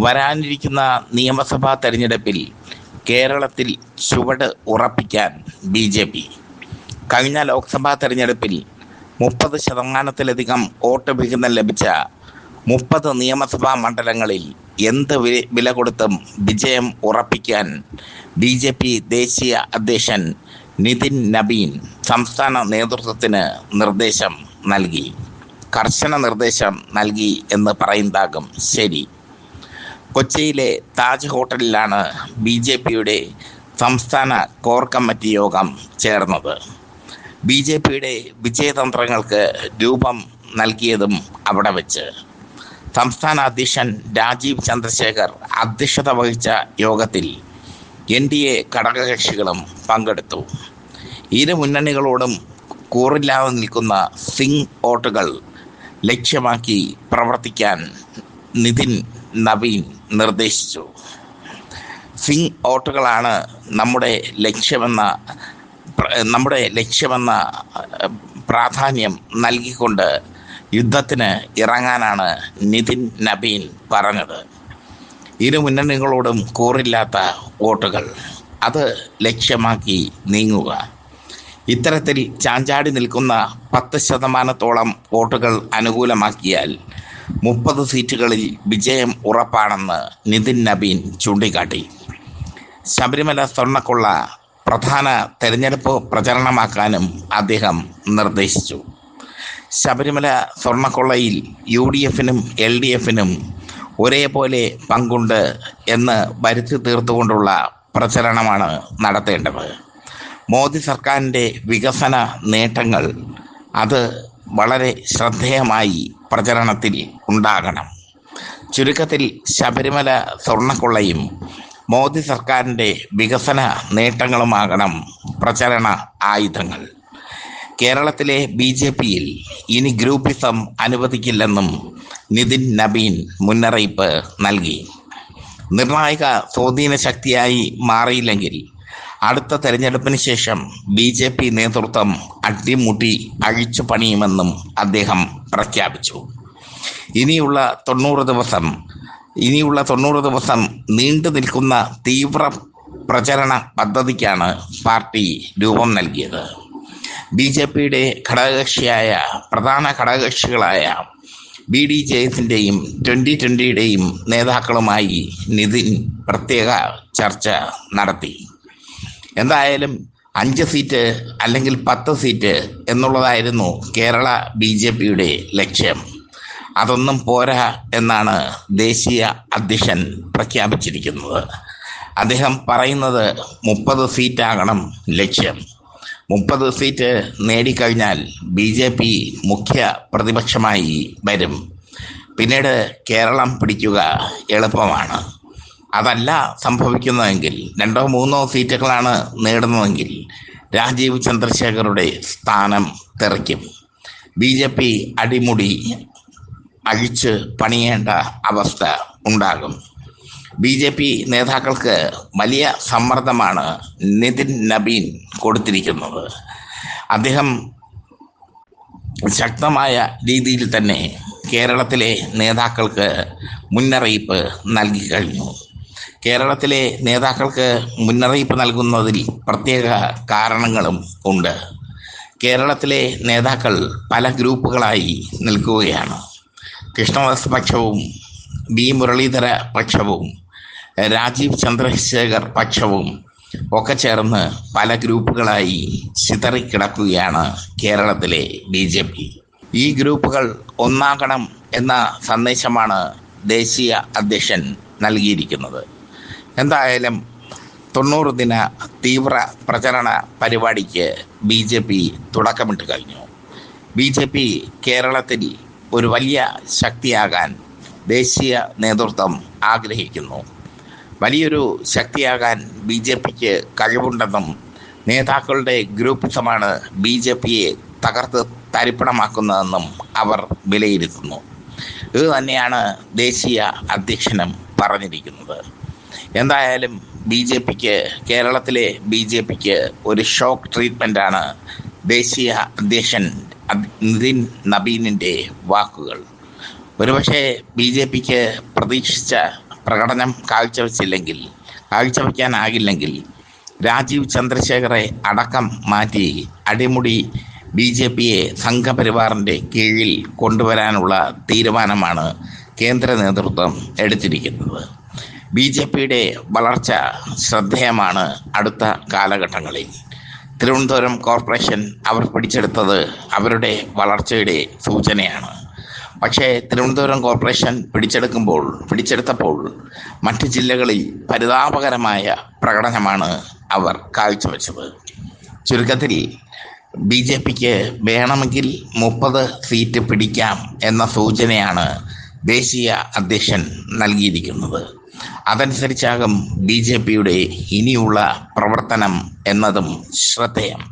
വരാനിരിക്കുന്ന നിയമസഭാ തെരഞ്ഞെടുപ്പിൽ കേരളത്തിൽ ചുവട് ഉറപ്പിക്കാൻ BJP. കഴിഞ്ഞ ലോക്സഭാ തെരഞ്ഞെടുപ്പിൽ 30% വോട്ട് വിഹിതം ലഭിച്ച 30 നിയമസഭാ മണ്ഡലങ്ങളിൽ എന്ത് വില കൊടുത്തും വിജയം ഉറപ്പിക്കാൻ BJP ദേശീയ അധ്യക്ഷൻ നിതിൻ നബീൻ സംസ്ഥാന നേതൃത്വത്തിന് കർശന നിർദ്ദേശം നൽകി എന്ന് പറയുന്നതാകും ശരി. കൊച്ചിയിലെ താജ് ഹോട്ടലിലാണ് BJPയുടെ സംസ്ഥാന കോർ കമ്മിറ്റി യോഗം ചേർന്നത്. BJPയുടെ വിജയതന്ത്രങ്ങൾക്ക് രൂപം നൽകിയതും അവിടെ വെച്ച്. സംസ്ഥാന അധ്യക്ഷൻ രാജീവ് ചന്ദ്രശേഖർ അധ്യക്ഷത വഹിച്ച യോഗത്തിൽ NDA ഘടകകക്ഷികളും പങ്കെടുത്തു. ഇരു മുന്നണികളോടും കൂറില്ലാതെ നിൽക്കുന്ന സിംഗ് വോട്ടുകൾ ലക്ഷ്യമാക്കി പ്രവർത്തിക്കാൻ നിതിൻ നബീൻ നിർദ്ദേശിച്ചു. സിംഗ് വോട്ടുകളാണ് നമ്മുടെ ലക്ഷ്യമെന്ന പ്രാധാന്യം നൽകിക്കൊണ്ട് യുദ്ധത്തിന് ഇറങ്ങാനാണ് നിതിൻ നബീൻ പറഞ്ഞത്. ഇരു മുന്നണികളോടും കൂറില്ലാത്ത വോട്ടുകൾ, അത് ലക്ഷ്യമാക്കി നീങ്ങുക. ഇത്തരത്തിൽ ചാഞ്ചാടി നിൽക്കുന്ന 10% വോട്ടുകൾ അനുകൂലമാക്കിയാൽ 30 സീറ്റുകളിൽ വിജയം ഉറപ്പാണെന്ന് നിതിൻ നബീൻ ചൂണ്ടിക്കാട്ടി. ശബരിമല സ്വർണ്ണക്കൊള്ള പ്രധാന തെരഞ്ഞെടുപ്പ് പ്രചരണമാക്കാനും അദ്ദേഹം നിർദ്ദേശിച്ചു. ശബരിമല സ്വർണ്ണക്കൊള്ളയിൽ UDFനും LDFനും ഒരേപോലെ പങ്കുണ്ട് എന്ന് വരുത്തി തീർത്തുകൊണ്ടുള്ള പ്രചരണമാണ് നടത്തേണ്ടത്. മോദി സർക്കാരിൻ്റെ വികസന നേട്ടങ്ങൾ അത് വളരെ ശ്രദ്ധേയമായി പ്രചരണത്തിൽ ഉണ്ടാകണം. ചുരുക്കത്തിൽ ശബരിമല സ്വർണ്ണക്കൊള്ളയും മോദി സർക്കാരിൻ്റെ വികസന നേട്ടങ്ങളുമാകണം പ്രചരണ ആയുധങ്ങൾ. കേരളത്തിലെ BJPയിൽ ഇനി ഗ്രൂപ്പിസം അനുവദിക്കില്ലെന്നും നിതിൻ നബീൻ മുന്നറിയിപ്പ് നൽകി. നിർണായക സ്വാധീന ശക്തിയായി മാറിയില്ലെങ്കിൽ അടുത്ത തെരഞ്ഞെടുപ്പിന് ശേഷം BJP നേതൃത്വം അട്ടിമുട്ടി അഴിച്ചു പണിയുമെന്നും അദ്ദേഹം പ്രഖ്യാപിച്ചു. ഇനിയുള്ള 90 ദിവസം നീണ്ടു നിൽക്കുന്ന തീവ്ര പ്രചരണ പദ്ധതിക്കാണ് പാർട്ടി രൂപം നൽകിയത്. BJPയുടെ പ്രധാന ഘടകകക്ഷികളായ BDJSൻ്റെയും 2020യുടെയും നേതാക്കളുമായി നിതിൻ പ്രത്യേക ചർച്ച നടത്തി. എന്തായാലും 5 സീറ്റ് അല്ലെങ്കിൽ 10 സീറ്റ് എന്നുള്ളതായിരുന്നു കേരള BJPയുടെ ലക്ഷ്യം. അതൊന്നും പോരാ എന്നാണ് ദേശീയ അധ്യക്ഷൻ പ്രഖ്യാപിച്ചിരിക്കുന്നത്. അദ്ദേഹം പറയുന്നത് 30 സീറ്റാകണം ലക്ഷ്യം. 30 സീറ്റ് നേടിക്കഴിഞ്ഞാൽ BJP മുഖ്യ പ്രതിപക്ഷമായി വരും. പിന്നീട് കേരളം പിടിക്കുക എളുപ്പമാണ്. അതല്ല സംഭവിക്കുന്നതെങ്കിൽ 2-3 സീറ്റുകളാണ് നേടുന്നതെങ്കിൽ രാജീവ് ചന്ദ്രശേഖറുടെ സ്ഥാനം തെറിക്കും. BJP അടിമുടി അഴിച്ച് പണിയേണ്ട അവസ്ഥ ഉണ്ടാകും. BJP നേതാക്കൾക്ക് വലിയ സമ്മർദ്ദമാണ് നിതിൻ നബീൻ കൊടുത്തിരിക്കുന്നത്. അദ്ദേഹം ശക്തമായ രീതിയിൽ തന്നെ കേരളത്തിലെ നേതാക്കൾക്ക് മുന്നറിയിപ്പ് നൽകി കഴിഞ്ഞു. കേരളത്തിലെ നേതാക്കൾക്ക് മുന്നറിയിപ്പ് നൽകുന്നതിൽ പ്രത്യേക കാരണങ്ങളും ഉണ്ട്. കേരളത്തിലെ നേതാക്കൾ പല ഗ്രൂപ്പുകളായി നിൽക്കുകയാണ്. കൃഷ്ണദാസ് പക്ഷവും മുരളീധര പക്ഷവും രാജീവ് ചന്ദ്രശേഖർ പക്ഷവും ഒക്കെ ചേർന്ന് പല ഗ്രൂപ്പുകളായി ചിതറിക്കിടക്കുകയാണ് കേരളത്തിലെ BJP. ഈ ഗ്രൂപ്പുകൾ ഒന്നാകണം എന്ന സന്ദേശമാണ് ദേശീയ അധ്യക്ഷൻ നൽകിയിരിക്കുന്നത്. എന്തായാലും 90 ദിന തീവ്ര പ്രചരണ പരിപാടിക്ക് BJP തുടക്കമിട്ട് കഴിഞ്ഞു. BJP കേരളത്തിൽ ഒരു വലിയ ശക്തിയാകാൻ ദേശീയ നേതൃത്വം ആഗ്രഹിക്കുന്നു. വലിയൊരു ശക്തിയാകാൻ BJPക്ക് കഴിവുണ്ടെന്നും നേതാക്കളുടെ ഗ്രൂപ്പിസമാണ് BJPയെ തകർത്ത് തരിപ്പണമാക്കുന്നതെന്നും അവർ വിലയിരുത്തുന്നു. ഇത് തന്നെയാണ് ദേശീയ അധ്യക്ഷനും പറഞ്ഞിരിക്കുന്നത്. എന്തായാലും കേരളത്തിലെ BJPക്ക് ഒരു ഷോക്ക് ട്രീറ്റ്മെൻറ്റാണ് ദേശീയ അധ്യക്ഷൻ നിതിൻ നബീനിൻ്റെ വാക്കുകൾ. ഒരുപക്ഷെ BJPക്ക് പ്രതീക്ഷിച്ച പ്രകടനം കാഴ്ചവെക്കാനാകില്ലെങ്കിൽ രാജീവ് ചന്ദ്രശേഖറെ അടക്കം മാറ്റി അടിമുടി BJPയെ സംഘപരിവാറിൻ്റെ കീഴിൽ കൊണ്ടുവരാനുള്ള തീരുമാനമാണ് കേന്ദ്ര നേതൃത്വം എടുത്തിരിക്കുന്നത്. BJPയുടെ വളർച്ച ശ്രദ്ധേയമാണ് അടുത്ത കാലഘട്ടങ്ങളിൽ. തിരുവനന്തപുരം കോർപ്പറേഷൻ അവർ പിടിച്ചെടുത്തത് അവരുടെ വളർച്ചയുടെ സൂചനയാണ്. പക്ഷേ തിരുവനന്തപുരം കോർപ്പറേഷൻ പിടിച്ചെടുത്തപ്പോൾ മറ്റ് ജില്ലകളിൽ പരിതാപകരമായ പ്രകടനമാണ് അവർ കാഴ്ചവെച്ചത്. ചുരുക്കത്തിൽ BJPക്ക് വേണമെങ്കിൽ 30 സീറ്റ് പിടിക്കാം എന്ന സൂചനയാണ് ദേശീയ അധ്യക്ഷൻ നൽകിയിരിക്കുന്നത്. അതനുസരിച്ചാകും BJPയുടെ ഇനിയുള്ള പ്രവർത്തനം എന്നതും ശ്രദ്ധേയം.